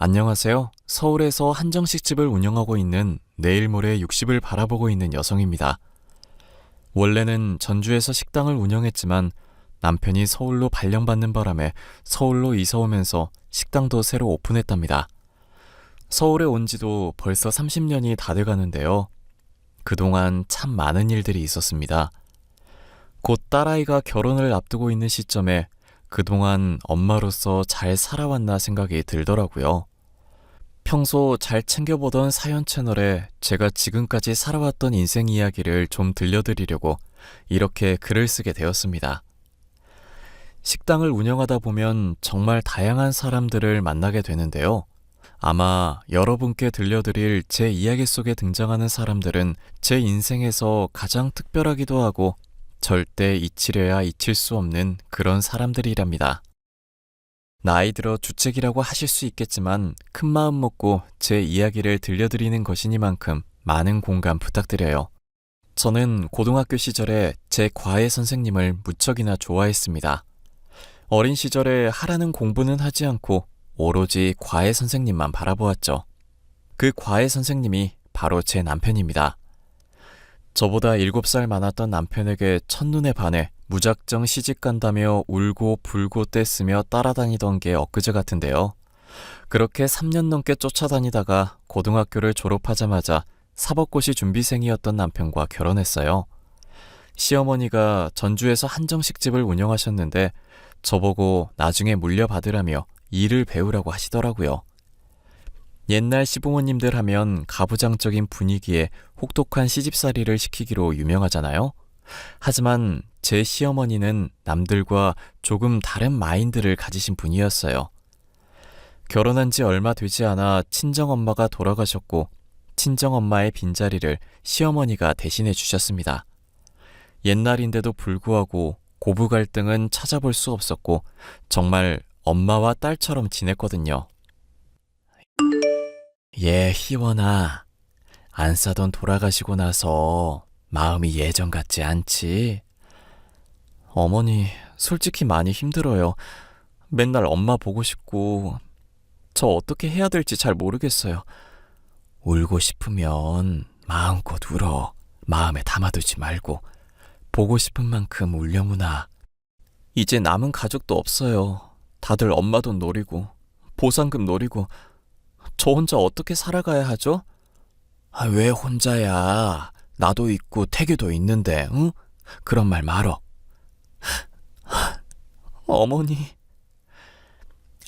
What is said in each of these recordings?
안녕하세요. 서울에서 한정식집을 운영하고 있는 내일 모레 60을 바라보고 있는 여성입니다. 원래는 전주에서 식당을 운영했지만 남편이 서울로 발령받는 바람에 서울로 이사 오면서 식당도 새로 오픈했답니다. 서울에 온 지도 벌써 30년이 다 돼가는데요. 그동안 참 많은 일들이 있었습니다. 곧 딸아이가 결혼을 앞두고 있는 시점에 그동안 엄마로서 잘 살아왔나 생각이 들더라고요. 평소 잘 챙겨보던 사연 채널에 제가 지금까지 살아왔던 인생 이야기를 좀 들려드리려고 이렇게 글을 쓰게 되었습니다. 식당을 운영하다 보면 정말 다양한 사람들을 만나게 되는데요. 아마 여러분께 들려드릴 제 이야기 속에 등장하는 사람들은 제 인생에서 가장 특별하기도 하고 절대 잊히려야 잊힐 수 없는 그런 사람들이랍니다. 나이 들어 주책이라고 하실 수 있겠지만 큰 마음 먹고 제 이야기를 들려드리는 것이니만큼 많은 공감 부탁드려요. 저는 고등학교 시절에 제 과외 선생님을 무척이나 좋아했습니다. 어린 시절에 하라는 공부는 하지 않고 오로지 과외 선생님만 바라보았죠. 그 과외 선생님이 바로 제 남편입니다. 저보다 7살 많았던 남편에게 첫눈에 반해 무작정 시집간다며 울고 불고 떼쓰며 따라다니던 게 엊그제 같은데요. 그렇게 3년 넘게 쫓아다니다가 고등학교를 졸업하자마자 사법고시 준비생이었던 남편과 결혼했어요. 시어머니가 전주에서 한정식집을 운영하셨는데 저보고 나중에 물려받으라며 일을 배우라고 하시더라고요. 옛날 시부모님들 하면 가부장적인 분위기에 혹독한 시집살이를 시키기로 유명하잖아요. 하지만 제 시어머니는 남들과 조금 다른 마인드를 가지신 분이었어요. 결혼한 지 얼마 되지 않아 친정엄마가 돌아가셨고 친정엄마의 빈자리를 시어머니가 대신해 주셨습니다. 옛날인데도 불구하고 고부 갈등은 찾아볼 수 없었고 정말 엄마와 딸처럼 지냈거든요. 희원아, 안 싸던 돌아가시고 나서 마음이 예전 같지 않지? 어머니, 솔직히 많이 힘들어요. 맨날 엄마 보고 싶고 저 어떻게 해야 될지 잘 모르겠어요. 울고 싶으면 마음껏 울어. 마음에 담아두지 말고 보고 싶은 만큼 울려무나. 이제 남은 가족도 없어요. 다들 엄마 돈 노리고 보상금 노리고 저 혼자 어떻게 살아가야 하죠? 왜 혼자야? 나도 있고 태규도 있는데, 응? 그런 말 말어. 어머니.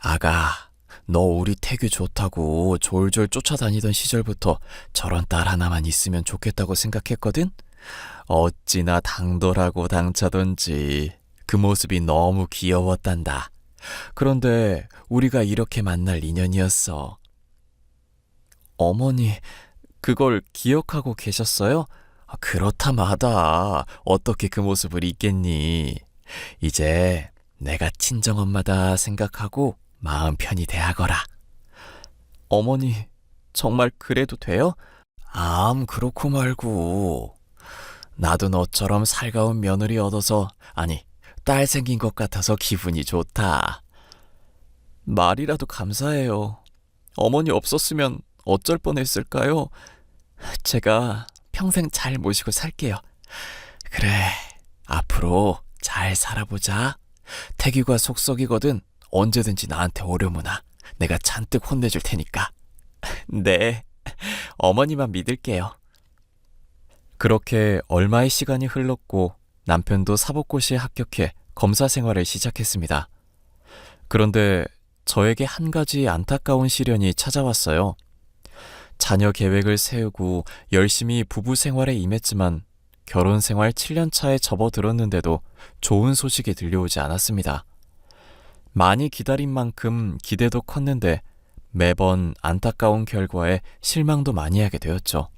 아가, 너 우리 태규 좋다고 졸졸 쫓아다니던 시절부터 저런 딸 하나만 있으면 좋겠다고 생각했거든? 어찌나 당돌하고 당차던지 그 모습이 너무 귀여웠단다. 그런데 우리가 이렇게 만날 인연이었어. 어머니, 그걸 기억하고 계셨어요? 그렇다 마다 어떻게 그 모습을 잊겠니? 이제 내가 친정엄마다 생각하고 마음 편히 대하거라. 어머니, 정말 그래도 돼요? 그렇고 말고. 나도 너처럼 살가운 며느리 얻어서, 아니, 딸 생긴 것 같아서 기분이 좋다. 말이라도 감사해요. 어머니 없었으면 어쩔 뻔했을까요? 제가 평생 잘 모시고 살게요. 그래, 앞으로 잘 살아보자. 태규가 속썩이거든 언제든지 나한테 오려무나. 내가 잔뜩 혼내줄 테니까. 네, 어머니만 믿을게요. 그렇게 얼마의 시간이 흘렀고 남편도 사법고시에 합격해 검사 생활을 시작했습니다. 그런데 저에게 한 가지 안타까운 시련이 찾아왔어요. 자녀 계획을 세우고 열심히 부부 생활에 임했지만 결혼 생활 7년 차에 접어들었는데도 좋은 소식이 들려오지 않았습니다. 많이 기다린 만큼 기대도 컸는데 매번 안타까운 결과에 실망도 많이 하게 되었죠.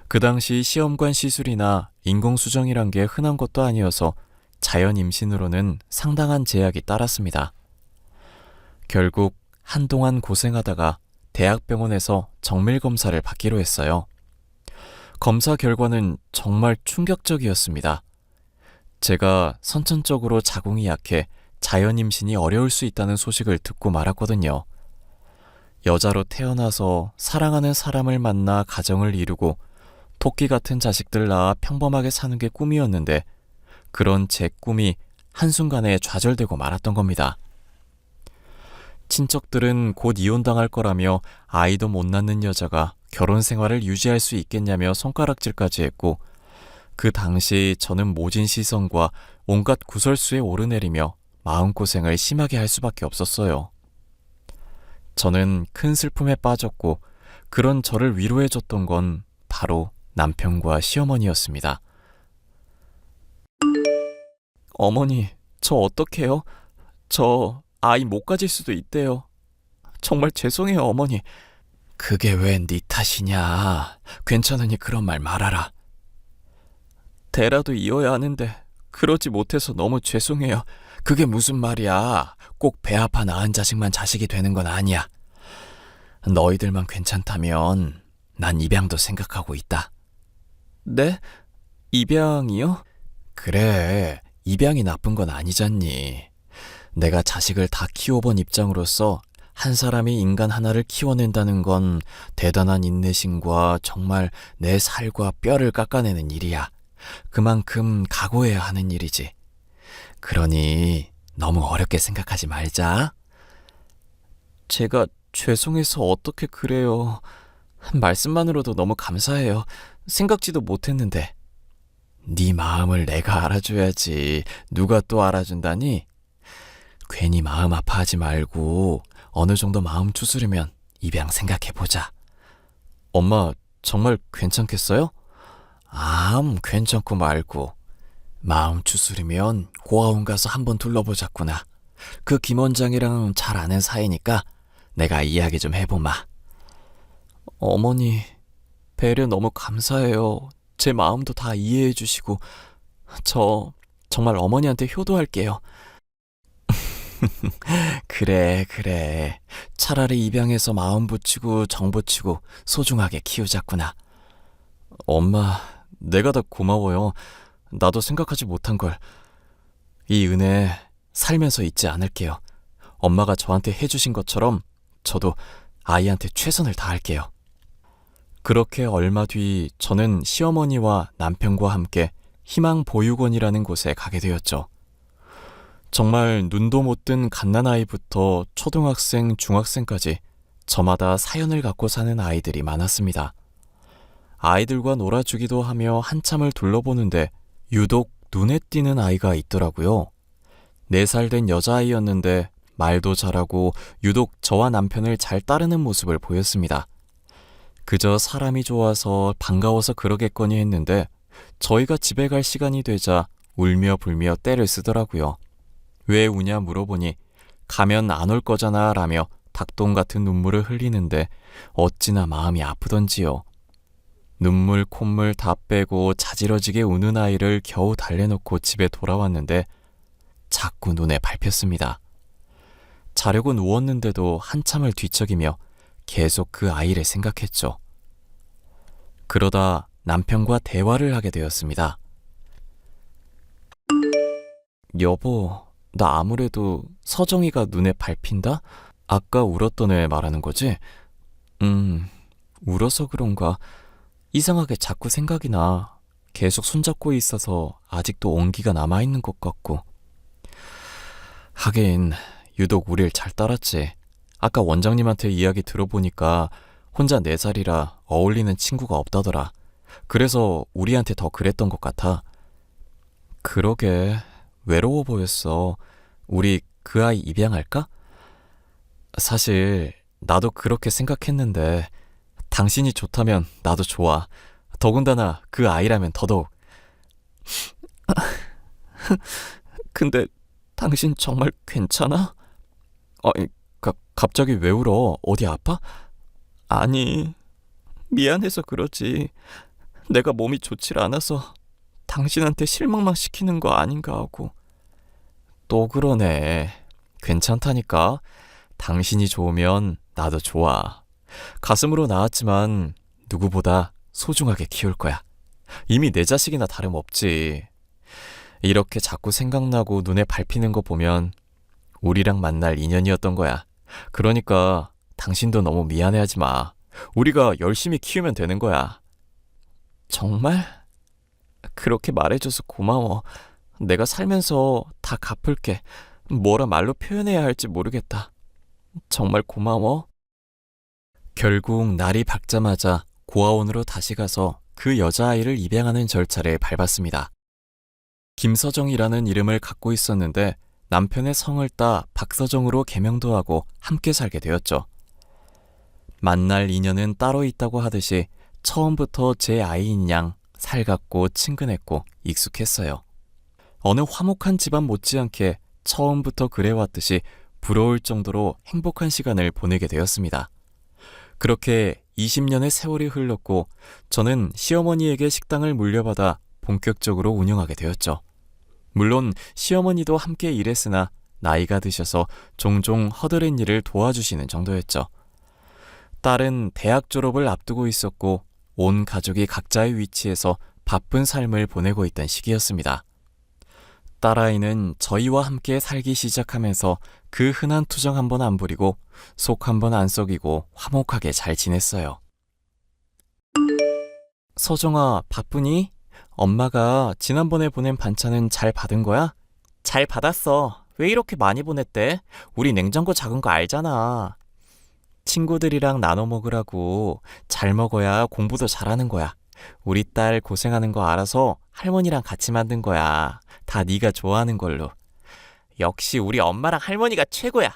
그 당시 시험관 시술이나 인공수정이란 게 흔한 것도 아니어서 자연 임신으로는 상당한 제약이 따랐습니다. 결국 한동안 고생하다가 대학병원에서 정밀검사를 받기로 했어요. 검사 결과는 정말 충격적이었습니다. 제가 선천적으로 자궁이 약해 자연 임신이 어려울 수 있다는 소식을 듣고 말았거든요. 여자로 태어나서 사랑하는 사람을 만나 가정을 이루고 토끼 같은 자식들 낳아 평범하게 사는 게 꿈이었는데 그런 제 꿈이 한순간에 좌절되고 말았던 겁니다. 친척들은 곧 이혼당할 거라며 아이도 못 낳는 여자가 결혼 생활을 유지할 수 있겠냐며 손가락질까지 했고 그 당시 저는 모진 시선과 온갖 구설수에 오르내리며 마음고생을 심하게 할 수밖에 없었어요. 저는 큰 슬픔에 빠졌고 그런 저를 위로해줬던 건 바로 남편과 시어머니였습니다. 어머니, 저 어떡해요? 저 아이 못 가질 수도 있대요. 정말 죄송해요, 어머니. 그게 왜 네 탓이냐. 괜찮으니 그런 말 말아라. 대라도 이어야 하는데 그러지 못해서 너무 죄송해요. 그게 무슨 말이야. 꼭 배 아파 낳은 자식만 자식이 되는 건 아니야. 너희들만 괜찮다면 난 입양도 생각하고 있다. 네? 입양이요? 그래, 입양이 나쁜 건 아니잖니. 내가 자식을 다 키워본 입장으로서 한 사람이 인간 하나를 키워낸다는 건 대단한 인내심과 정말 내 살과 뼈를 깎아내는 일이야. 그만큼 각오해야 하는 일이지. 그러니 너무 어렵게 생각하지 말자. 제가 죄송해서 어떻게 그래요. 말씀만으로도 너무 감사해요. 생각지도 못했는데. 네 마음을 내가 알아줘야지. 누가 또 알아준다니? 괜히 마음 아파하지 말고 어느 정도 마음 추스르면 입양 생각해보자. 엄마, 정말 괜찮겠어요? 괜찮고 말고. 마음 추스르면 고아원 가서 한번 둘러보자꾸나. 그 김 원장이랑 잘 아는 사이니까 내가 이야기 좀 해보마. 어머니, 배려 너무 감사해요. 제 마음도 다 이해해 주시고. 저 정말 어머니한테 효도할게요. 그래. 차라리 입양해서 마음 붙이고 정 붙이고 소중하게 키우자꾸나. 엄마, 내가 더 고마워요. 나도 생각하지 못한 걸. 이 은혜 살면서 잊지 않을게요. 엄마가 저한테 해주신 것처럼 저도 아이한테 최선을 다할게요. 그렇게 얼마 뒤 저는 시어머니와 남편과 함께 희망보육원이라는 곳에 가게 되었죠. 정말 눈도 못 뜬 갓난아이부터 초등학생, 중학생까지 저마다 사연을 갖고 사는 아이들이 많았습니다. 아이들과 놀아주기도 하며 한참을 둘러보는데 유독 눈에 띄는 아이가 있더라고요. 4살 된 여자아이였는데 말도 잘하고 유독 저와 남편을 잘 따르는 모습을 보였습니다. 그저 사람이 좋아서 반가워서 그러겠거니 했는데 저희가 집에 갈 시간이 되자 울며 불며 떼를 쓰더라고요. 왜 우냐 물어보니 가면 안 올 거잖아 라며 닭똥 같은 눈물을 흘리는데 어찌나 마음이 아프던지요. 눈물 콧물 다 빼고 자지러지게 우는 아이를 겨우 달래놓고 집에 돌아왔는데 자꾸 눈에 밟혔습니다. 자려고 누웠는데도 한참을 뒤척이며 계속 그 아이를 생각했죠. 그러다 남편과 대화를 하게 되었습니다. 여보, 나 아무래도 서정이가 눈에 밟힌다? 아까 울었던 애 말하는 거지? 울어서 그런가? 이상하게 자꾸 생각이 나. 계속 손잡고 있어서 아직도 온기가 남아있는 것 같고. 하긴 유독 우릴 잘 따랐지. 아까 원장님한테 이야기 들어보니까 혼자 4살이라 어울리는 친구가 없다더라. 그래서 우리한테 더 그랬던 것 같아. 그러게, 외로워 보였어. 우리 그 아이 입양할까? 사실 나도 그렇게 생각했는데 당신이 좋다면 나도 좋아. 더군다나 그 아이라면 더더욱. 근데 당신 정말 괜찮아? 갑자기 왜 울어? 어디 아파? 아니, 미안해서 그러지. 내가 몸이 좋질 않아서 당신한테 실망만 시키는 거 아닌가 하고. 또 그러네. 괜찮다니까. 당신이 좋으면 나도 좋아. 가슴으로 낳았지만 누구보다 소중하게 키울 거야. 이미 내 자식이나 다름없지. 이렇게 자꾸 생각나고 눈에 밟히는 거 보면 우리랑 만날 인연이었던 거야. 그러니까 당신도 너무 미안해하지 마. 우리가 열심히 키우면 되는 거야. 정말? 그렇게 말해줘서 고마워. 내가 살면서 다 갚을게. 뭐라 말로 표현해야 할지 모르겠다. 정말 고마워. 결국 날이 밝자마자 고아원으로 다시 가서 그 여자아이를 입양하는 절차를 밟았습니다. 김서정이라는 이름을 갖고 있었는데 남편의 성을 따 박서정으로 개명도 하고 함께 살게 되었죠. 만날 인연은 따로 있다고 하듯이 처음부터 제 아이인 양 살갑고 친근했고 익숙했어요. 어느 화목한 집안 못지않게 처음부터 그래왔듯이 부러울 정도로 행복한 시간을 보내게 되었습니다. 그렇게 20년의 세월이 흘렀고 저는 시어머니에게 식당을 물려받아 본격적으로 운영하게 되었죠. 물론 시어머니도 함께 일했으나 나이가 드셔서 종종 허드렛 일을 도와주시는 정도였죠. 딸은 대학 졸업을 앞두고 있었고 온 가족이 각자의 위치에서 바쁜 삶을 보내고 있던 시기였습니다. 딸아이는 저희와 함께 살기 시작하면서 그 흔한 투정 한 번 안 부리고 속 한 번 안 썩이고 화목하게 잘 지냈어요. 서정아, 바쁘니? 엄마가 지난번에 보낸 반찬은 잘 받은 거야? 잘 받았어. 왜 이렇게 많이 보냈대? 우리 냉장고 작은 거 알잖아. 친구들이랑 나눠 먹으라고. 잘 먹어야 공부도 잘하는 거야. 우리 딸 고생하는 거 알아서 할머니랑 같이 만든 거야. 다 네가 좋아하는 걸로. 역시 우리 엄마랑 할머니가 최고야.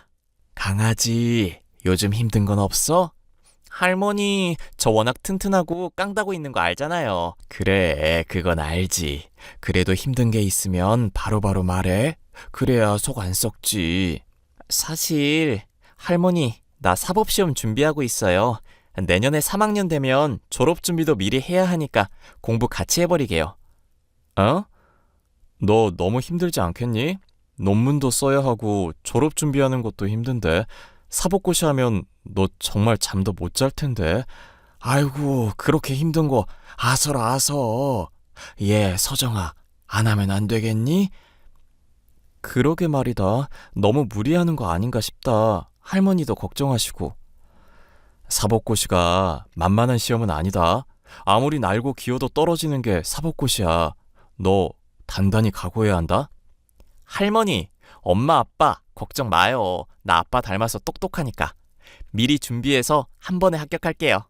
강아지, 요즘 힘든 건 없어? 할머니, 저 워낙 튼튼하고 깡다고 있는 거 알잖아요. 그래, 그건 알지. 그래도 힘든 게 있으면 바로바로 말해. 그래야 속 안 썩지. 사실 할머니, 나 사법시험 준비하고 있어요. 내년에 3학년 되면 졸업 준비도 미리 해야 하니까 공부 같이 해버리게요. 어? 너 너무 힘들지 않겠니? 논문도 써야 하고 졸업 준비하는 것도 힘든데 사법고시 하면 너 정말 잠도 못 잘 텐데. 아이고, 그렇게 힘든 거 아서라 아서. 예, 서정아, 안 하면 안 되겠니? 그러게 말이다. 너무 무리하는 거 아닌가 싶다. 할머니도 걱정하시고. 사법고시가 만만한 시험은 아니다. 아무리 날고 기어도 떨어지는 게 사법고시야. 너 단단히 각오해야 한다. 할머니, 엄마 아빠 걱정 마요. 나 아빠 닮아서 똑똑하니까. 미리 준비해서 한 번에 합격할게요.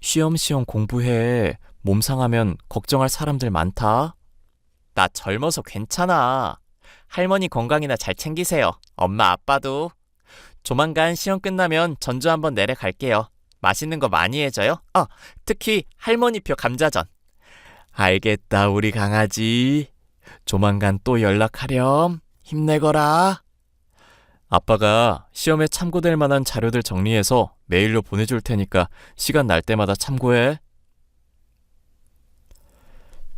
쉬엄쉬엄 공부해. 몸 상하면 걱정할 사람들 많다. 나 젊어서 괜찮아. 할머니 건강이나 잘 챙기세요. 엄마 아빠도. 조만간 시험 끝나면 전주 한번 내려갈게요. 맛있는 거 많이 해줘요. 특히 할머니표 감자전. 알겠다, 우리 강아지. 조만간 또 연락하렴. 힘내거라. 아빠가 시험에 참고될 만한 자료들 정리해서 메일로 보내줄 테니까 시간 날 때마다 참고해.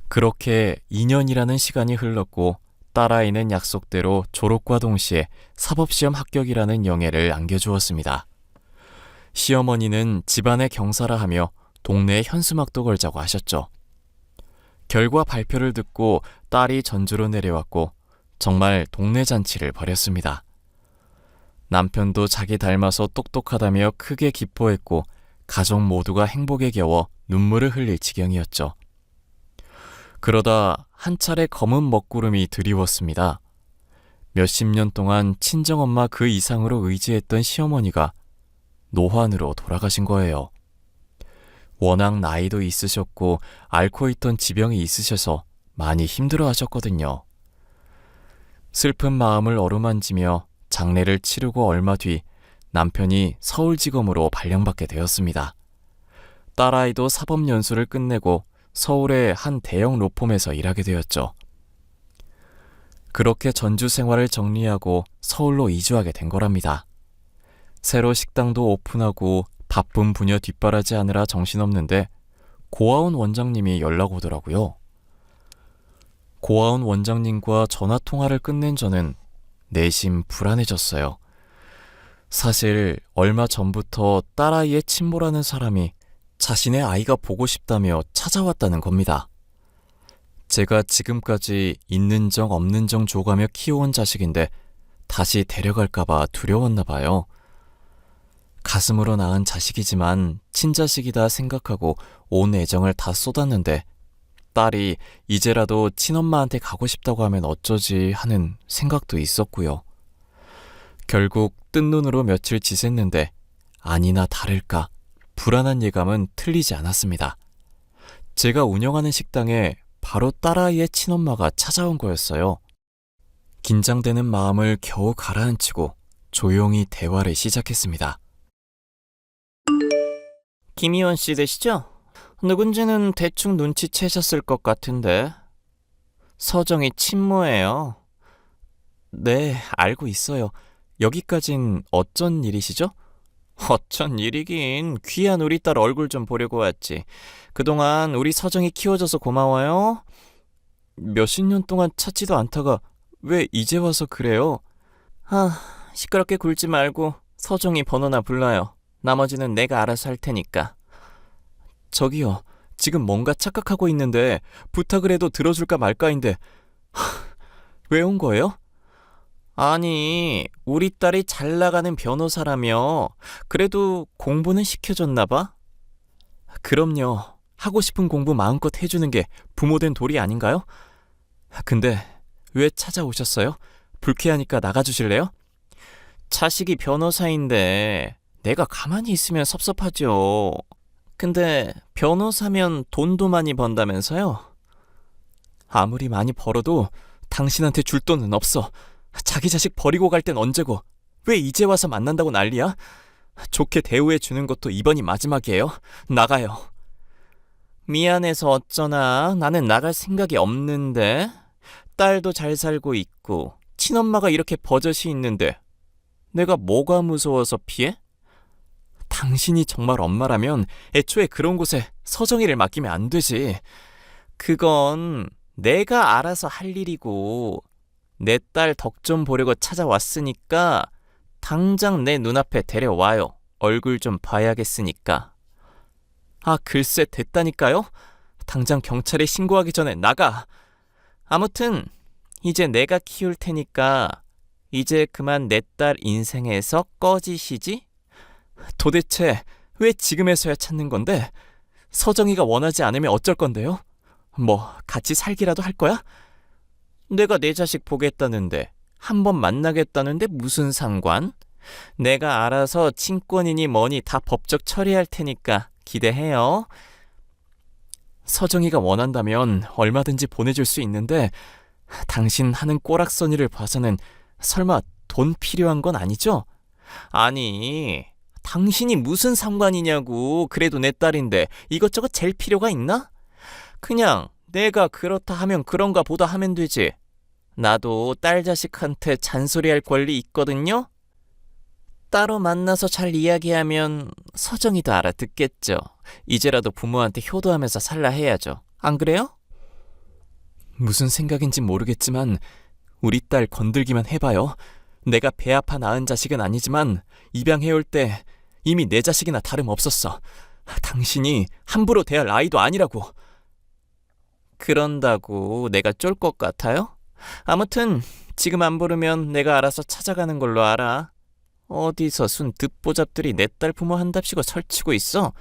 그렇게 2년이라는 시간이 흘렀고 딸아이는 약속대로 졸업과 동시에 사법시험 합격이라는 영예를 안겨주었습니다. 시어머니는 집안의 경사라 하며 동네에 현수막도 걸자고 하셨죠. 결과 발표를 듣고 딸이 전주로 내려왔고 정말 동네 잔치를 벌였습니다. 남편도 자기 닮아서 똑똑하다며 크게 기뻐했고 가족 모두가 행복에 겨워 눈물을 흘릴 지경이었죠. 그러다 한 차례 검은 먹구름이 드리웠습니다. 몇십 년 동안 친정엄마 그 이상으로 의지했던 시어머니가 노환으로 돌아가신 거예요. 워낙 나이도 있으셨고 앓고 있던 지병이 있으셔서 많이 힘들어 하셨거든요. 슬픈 마음을 어루만지며 장례를 치르고 얼마 뒤 남편이 서울지검으로 발령받게 되었습니다. 딸아이도 사법연수를 끝내고 서울의 한 대형 로펌에서 일하게 되었죠. 그렇게 전주 생활을 정리하고 서울로 이주하게 된 거랍니다. 새로 식당도 오픈하고 바쁜 부녀 뒷바라지 하느라 정신없는데 고아원 원장님이 연락 오더라고요. 고아원 원장님과 전화통화를 끝낸 저는 내심 불안해졌어요. 사실 얼마 전부터 딸아이의 친모라는 사람이 자신의 아이가 보고 싶다며 찾아왔다는 겁니다. 제가 지금까지 있는 정 없는 정 줘가며 키워온 자식인데 다시 데려갈까봐 두려웠나 봐요. 가슴으로 낳은 자식이지만 친자식이다 생각하고 온 애정을 다 쏟았는데 딸이 이제라도 친엄마한테 가고 싶다고 하면 어쩌지 하는 생각도 있었고요. 결국 뜬 눈으로 며칠 지샜는데 아니나 다를까 불안한 예감은 틀리지 않았습니다. 제가 운영하는 식당에 바로 딸아이의 친엄마가 찾아온 거였어요. 긴장되는 마음을 겨우 가라앉히고 조용히 대화를 시작했습니다. 김희원 씨 되시죠? 누군지는 대충 눈치채셨을 것 같은데. 서정이 친모예요. 네, 알고 있어요. 여기까진 어쩐 일이시죠? 어쩐 일이긴. 귀한 우리 딸 얼굴 좀 보려고 왔지. 그동안 우리 서정이 키워줘서 고마워요. 몇십 년 동안 찾지도 않다가 왜 이제 와서 그래요? 시끄럽게 굴지 말고 서정이 번호나 불러요. 나머지는 내가 알아서 할 테니까. 저기요, 지금 뭔가 착각하고 있는데 부탁을 해도 들어줄까 말까인데 왜 온 거예요? 아니, 우리 딸이 잘 나가는 변호사라며. 그래도 공부는 시켜줬나 봐? 그럼요. 하고 싶은 공부 마음껏 해주는 게 부모된 도리 아닌가요? 근데 왜 찾아오셨어요? 불쾌하니까 나가주실래요? 자식이 변호사인데 내가 가만히 있으면 섭섭하죠. 근데 변호사면 돈도 많이 번다면서요? 아무리 많이 벌어도 당신한테 줄 돈은 없어. 자기 자식 버리고 갈 땐 언제고 왜 이제 와서 만난다고 난리야? 좋게 대우해 주는 것도 이번이 마지막이에요. 나가요. 미안해서 어쩌나. 나는 나갈 생각이 없는데. 딸도 잘 살고 있고 친엄마가 이렇게 버젓이 있는데 내가 뭐가 무서워서 피해? 당신이 정말 엄마라면 애초에 그런 곳에 서정이를 맡기면 안 되지. 그건 내가 알아서 할 일이고 내 딸 덕 좀 보려고 찾아왔으니까 당장 내 눈앞에 데려와요. 얼굴 좀 봐야겠으니까. 글쎄 됐다니까요. 당장 경찰에 신고하기 전에 나가. 아무튼 이제 내가 키울 테니까 이제 그만 내 딸 인생에서 꺼지시지? 도대체 왜 지금에서야 찾는 건데? 서정이가 원하지 않으면 어쩔 건데요? 뭐 같이 살기라도 할 거야? 내가 내 자식 보겠다는데, 한번 만나겠다는데 무슨 상관? 내가 알아서 친권이니 뭐니 다 법적 처리할 테니까 기대해요. 서정이가 원한다면 얼마든지 보내줄 수 있는데 당신 하는 꼬락서니를 봐서는 설마 돈 필요한 건 아니죠? 아니, 당신이 무슨 상관이냐고. 그래도 내 딸인데 이것저것 잴 필요가 있나? 그냥 내가 그렇다 하면 그런가 보다 하면 되지. 나도 딸 자식한테 잔소리할 권리 있거든요? 따로 만나서 잘 이야기하면 서정이도 알아듣겠죠. 이제라도 부모한테 효도하면서 살라 해야죠. 안 그래요? 무슨 생각인지 모르겠지만 우리 딸 건들기만 해봐요. 내가 배 아파 낳은 자식은 아니지만 입양해올 때 이미 내 자식이나 다름없었어. 당신이 함부로 대할 아이도 아니라고. 그런다고 내가 쫄 것 같아요? 아무튼 지금 안 부르면 내가 알아서 찾아가는 걸로 알아. 어디서 순 듣보잡들이 내 딸 부모 한답시고 설치고 있어?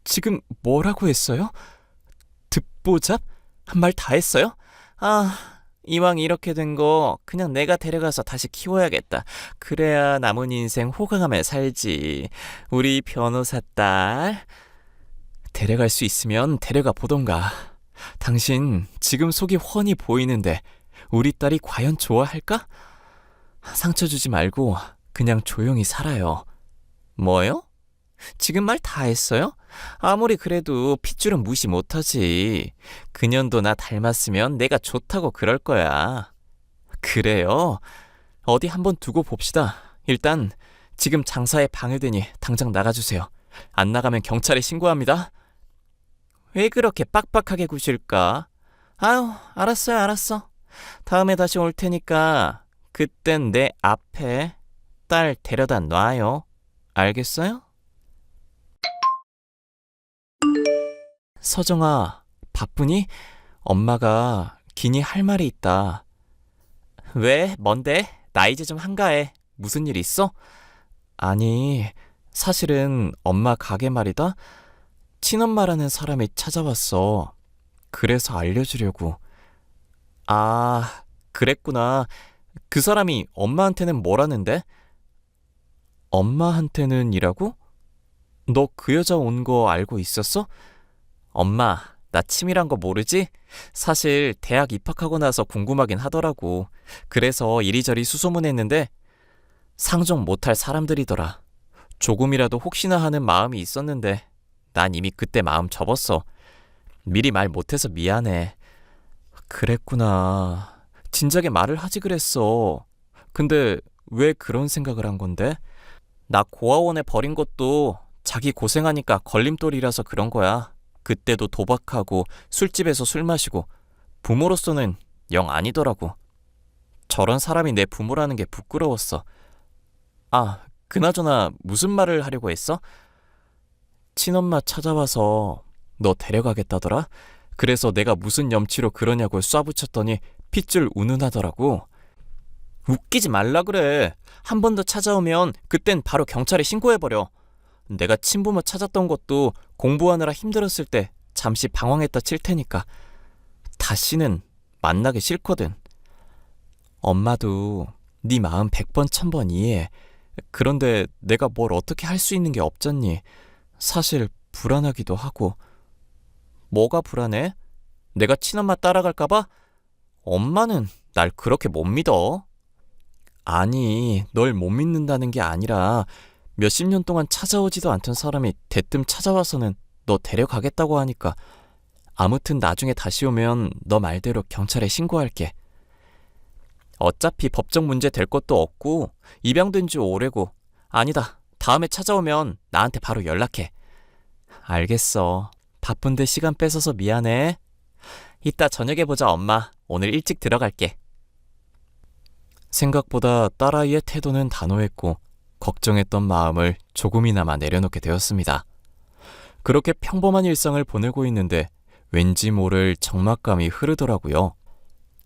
지금 뭐라고 했어요? 듣보잡? 말 다 했어요? 이왕 이렇게 된 거 그냥 내가 데려가서 다시 키워야겠다. 그래야 남은 인생 호강하며 살지. 우리 변호사 딸 데려갈 수 있으면 데려가 보던가. 당신 지금 속이 훤히 보이는데 우리 딸이 과연 좋아할까? 상처 주지 말고 그냥 조용히 살아요. 뭐요? 지금 말 다 했어요? 아무리 그래도 핏줄은 무시 못하지. 그년도 나 닮았으면 내가 좋다고 그럴 거야. 그래요? 어디 한번 두고 봅시다. 일단 지금 장사에 방해되니 당장 나가주세요. 안 나가면 경찰에 신고합니다. 왜 그렇게 빡빡하게 구실까? 알았어요, 알았어. 다음에 다시 올 테니까 그땐 내 앞에 딸 데려다 놔요. 알겠어요? 서정아, 바쁘니? 엄마가 기니 할 말이 있다. 왜? 뭔데? 나 이제 좀 한가해. 무슨 일 있어? 아니, 사실은 엄마 가게 말이다. 친엄마라는 사람이 찾아왔어. 그래서 알려주려고. 아, 그랬구나. 그 사람이 엄마한테는 뭐라는데? 엄마한테는이라고? 너 그 여자 온 거 알고 있었어? 엄마, 나 치밀한 거 모르지? 사실 대학 입학하고 나서 궁금하긴 하더라고. 그래서 이리저리 수소문했는데 상종 못할 사람들이더라. 조금이라도 혹시나 하는 마음이 있었는데 난 이미 그때 마음 접었어. 미리 말 못해서 미안해. 그랬구나. 진작에 말을 하지 그랬어. 근데 왜 그런 생각을 한 건데? 나 고아원에 버린 것도 자기 고생하니까 걸림돌이라서 그런 거야. 그때도 도박하고 술집에서 술 마시고 부모로서는 영 아니더라고. 저런 사람이 내 부모라는 게 부끄러웠어. 아, 그나저나 무슨 말을 하려고 했어? 친엄마 찾아와서 너 데려가겠다더라? 그래서 내가 무슨 염치로 그러냐고 쏴붙였더니 핏줄 운운하더라고. 웃기지 말라 그래. 한 번 더 찾아오면 그땐 바로 경찰에 신고해버려. 내가 친부모 찾았던 것도 공부하느라 힘들었을 때 잠시 방황했다 칠 테니까. 다시는 만나기 싫거든. 엄마도 네 마음 100번 1000번 이해해. 그런데 내가 뭘 어떻게 할 수 있는 게 없잖니. 사실 불안하기도 하고. 뭐가 불안해? 내가 친엄마 따라갈까봐? 엄마는 날 그렇게 못 믿어. 아니, 널 못 믿는다는 게 아니라 몇십 년 동안 찾아오지도 않던 사람이 대뜸 찾아와서는 너 데려가겠다고 하니까. 아무튼 나중에 다시 오면 너 말대로 경찰에 신고할게. 어차피 법적 문제 될 것도 없고 입양된 지 오래고. 아니다, 다음에 찾아오면 나한테 바로 연락해. 알겠어. 바쁜데 시간 뺏어서 미안해. 이따 저녁에 보자 엄마. 오늘 일찍 들어갈게. 생각보다 딸아이의 태도는 단호했고 걱정했던 마음을 조금이나마 내려놓게 되었습니다. 그렇게 평범한 일상을 보내고 있는데 왠지 모를 적막감이 흐르더라고요.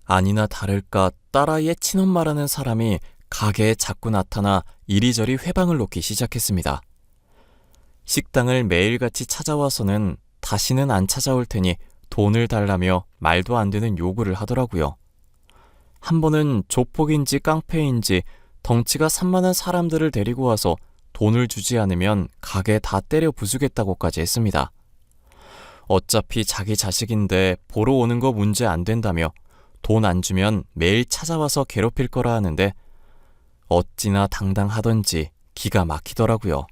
아니나 다를까 딸아이의 친엄마라는 사람이 가게에 자꾸 나타나 이리저리 회방을 놓기 시작했습니다. 식당을 매일같이 찾아와서는 다시는 안 찾아올 테니 돈을 달라며 말도 안 되는 요구를 하더라고요. 한 번은 조폭인지 깡패인지 덩치가 산만한 사람들을 데리고 와서 돈을 주지 않으면 가게 다 때려 부수겠다고까지 했습니다. 어차피 자기 자식인데 보러 오는 거 문제 안 된다며 돈 안 주면 매일 찾아와서 괴롭힐 거라 하는데 어찌나 당당하던지 기가 막히더라고요.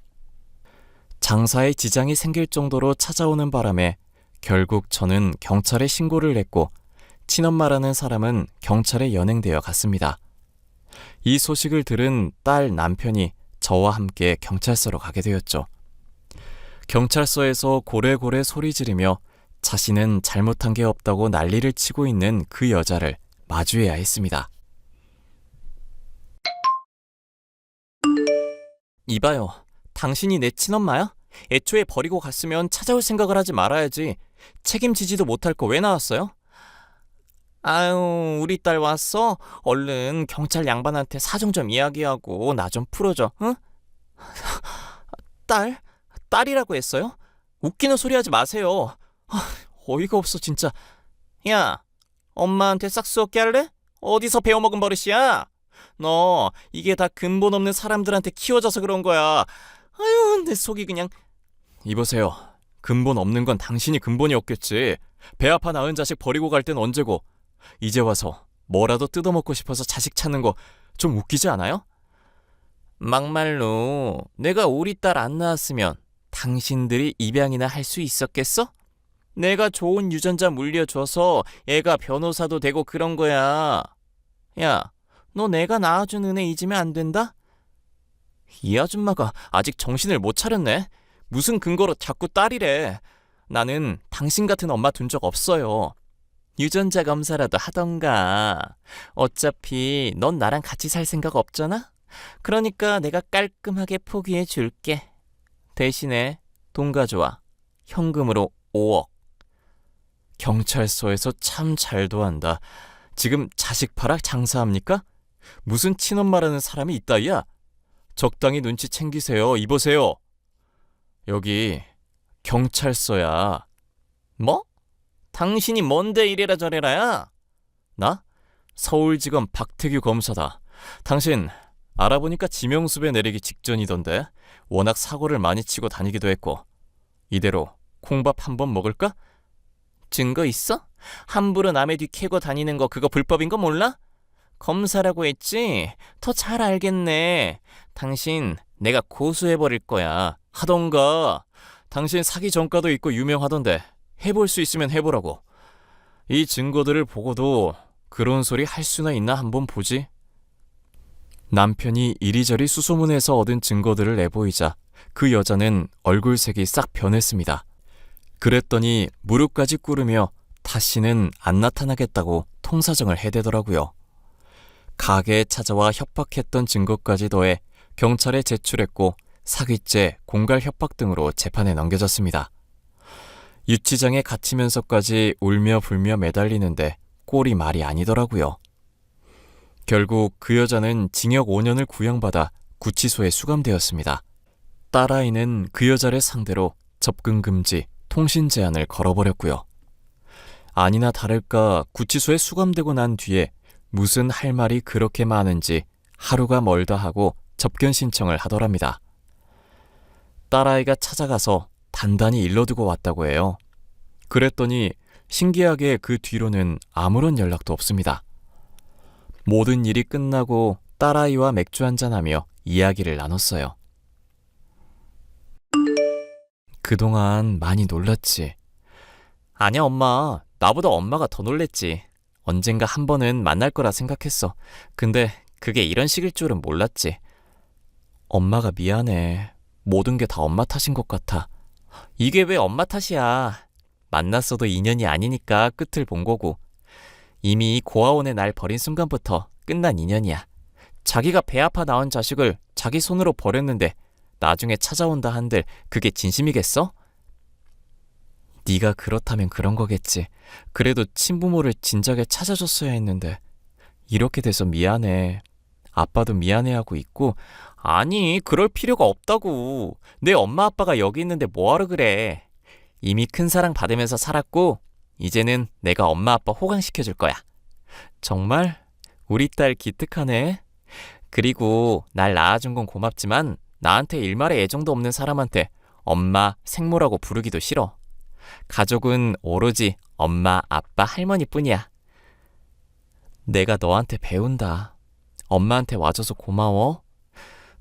장사에 지장이 생길 정도로 찾아오는 바람에 결국 저는 경찰에 신고를 했고 친엄마라는 사람은 경찰에 연행되어 갔습니다. 이 소식을 들은 딸 남편이 저와 함께 경찰서로 가게 되었죠. 경찰서에서 고래고래 소리 지르며 자신은 잘못한 게 없다고 난리를 치고 있는 그 여자를 마주해야 했습니다. 이봐요. 당신이 내 친엄마야? 애초에 버리고 갔으면 찾아올 생각을 하지 말아야지. 책임지지도 못할 거 왜 나왔어요? 아유, 우리 딸 왔어? 얼른 경찰 양반한테 사정 좀 이야기하고 나 좀 풀어줘, 응? 딸? 딸이라고 했어요? 웃기는 소리 하지 마세요. 어이가 없어 진짜. 야, 엄마한테 싹수 없게 할래? 어디서 배워먹은 버릇이야? 너 이게 다 근본 없는 사람들한테 키워져서 그런 거야. 아유, 내 속이 그냥. 이보세요. 근본 없는 건 당신이 근본이 없겠지. 배 아파 낳은 자식 버리고 갈 땐 언제고. 이제 와서 뭐라도 뜯어먹고 싶어서 자식 찾는 거 좀 웃기지 않아요? 막말로 내가 우리 딸 안 낳았으면 당신들이 입양이나 할 수 있었겠어? 내가 좋은 유전자 물려줘서 애가 변호사도 되고 그런 거야. 야, 너 내가 낳아준 은혜 잊으면 안 된다? 이 아줌마가 아직 정신을 못 차렸네. 무슨 근거로 자꾸 딸이래. 나는 당신 같은 엄마 둔 적 없어요. 유전자 검사라도 하던가. 어차피 넌 나랑 같이 살 생각 없잖아? 그러니까 내가 깔끔하게 포기해 줄게. 대신에 돈 가져와. 현금으로 5억. 경찰서에서 참 잘도 한다. 지금 자식 팔아 장사합니까? 무슨 친엄마라는 사람이 있다이야? 적당히 눈치 챙기세요. 이보세요. 여기 경찰서야. 뭐? 당신이 뭔데 이래라 저래라야? 나? 서울지검 박태규 검사다. 당신 알아보니까 지명수배 내리기 직전이던데 워낙 사고를 많이 치고 다니기도 했고. 이대로 콩밥 한번 먹을까? 증거 있어? 함부로 남의 뒤 캐고 다니는 거 그거 불법인 거 몰라? 검사라고 했지? 더 잘 알겠네. 당신 내가 고소해버릴 거야. 하던가. 당신 사기 전과도 있고 유명하던데 해볼 수 있으면 해보라고. 이 증거들을 보고도 그런 소리 할 수나 있나 한번 보지. 남편이 이리저리 수소문해서 얻은 증거들을 내보이자 그 여자는 얼굴색이 싹 변했습니다. 그랬더니 무릎까지 꿇으며 다시는 안 나타나겠다고 통사정을 해대더라고요. 가게에 찾아와 협박했던 증거까지 더해 경찰에 제출했고 사기죄, 공갈 협박 등으로 재판에 넘겨졌습니다. 유치장에 갇히면서까지 울며 불며 매달리는데 꼴이 말이 아니더라고요. 결국 그 여자는 징역 5년을 구형받아 구치소에 수감되었습니다. 딸아이는 그 여자를 상대로 접근 금지, 통신 제한을 걸어버렸고요. 아니나 다를까 구치소에 수감되고 난 뒤에 무슨 할 말이 그렇게 많은지 하루가 멀다 하고 접견 신청을 하더랍니다. 딸아이가 찾아가서 단단히 일러두고 왔다고 해요. 그랬더니 신기하게 그 뒤로는 아무런 연락도 없습니다. 모든 일이 끝나고 딸아이와 맥주 한잔하며 이야기를 나눴어요. 그동안 많이 놀랐지? 아니야 엄마, 나보다 엄마가 더 놀랬지. 언젠가 한 번은 만날 거라 생각했어. 근데 그게 이런 식일 줄은 몰랐지. 엄마가 미안해. 모든 게 다 엄마 탓인 것 같아. 이게 왜 엄마 탓이야. 만났어도 인연이 아니니까 끝을 본 거고. 이미 고아원에 날 버린 순간부터 끝난 인연이야. 자기가 배 아파 낳은 자식을 자기 손으로 버렸는데 나중에 찾아온다 한들 그게 진심이겠어? 네가 그렇다면 그런 거겠지. 그래도 친부모를 진작에 찾아줬어야 했는데. 이렇게 돼서 미안해. 아빠도 미안해하고 있고. 아니, 그럴 필요가 없다고. 내 엄마 아빠가 여기 있는데 뭐하러 그래. 이미 큰 사랑 받으면서 살았고 이제는 내가 엄마 아빠 호강시켜줄 거야. 정말? 우리 딸 기특하네. 그리고 날 낳아준 건 고맙지만 나한테 일말의 애정도 없는 사람한테 엄마, 생모라고 부르기도 싫어. 가족은 오로지 엄마, 아빠, 할머니뿐이야. 내가 너한테 배운다. 엄마한테 와줘서 고마워.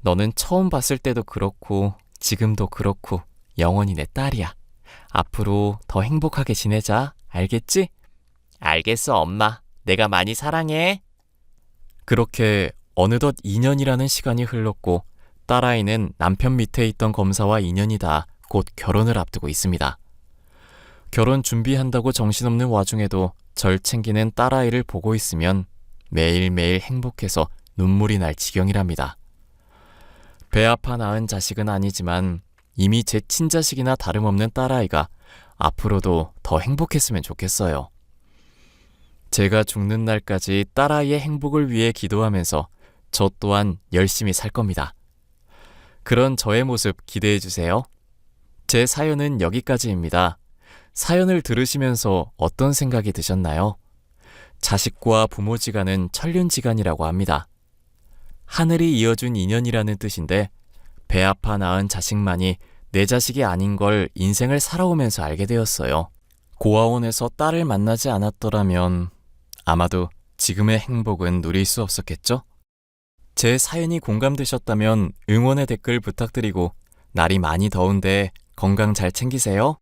너는 처음 봤을 때도 그렇고 지금도 그렇고 영원히 내 딸이야. 앞으로 더 행복하게 지내자. 알겠지? 알겠어 엄마. 내가 많이 사랑해. 그렇게 어느덧 2년이라는 시간이 흘렀고 딸아이는 남편 밑에 있던 검사와 인연이 다 곧 결혼을 앞두고 있습니다. 결혼 준비한다고 정신없는 와중에도 절 챙기는 딸아이를 보고 있으면 매일매일 행복해서 눈물이 날 지경이랍니다. 배 아파 낳은 자식은 아니지만 이미 제 친자식이나 다름없는 딸아이가 앞으로도 더 행복했으면 좋겠어요. 제가 죽는 날까지 딸아이의 행복을 위해 기도하면서 저 또한 열심히 살 겁니다. 그런 저의 모습 기대해 주세요. 제 사연은 여기까지입니다. 사연을 들으시면서 어떤 생각이 드셨나요? 자식과 부모지간은 천륜지간이라고 합니다. 하늘이 이어준 인연이라는 뜻인데 배 아파 낳은 자식만이 내 자식이 아닌 걸 인생을 살아오면서 알게 되었어요. 고아원에서 딸을 만나지 않았더라면 아마도 지금의 행복은 누릴 수 없었겠죠? 제 사연이 공감되셨다면 응원의 댓글 부탁드리고 날이 많이 더운데 건강 잘 챙기세요.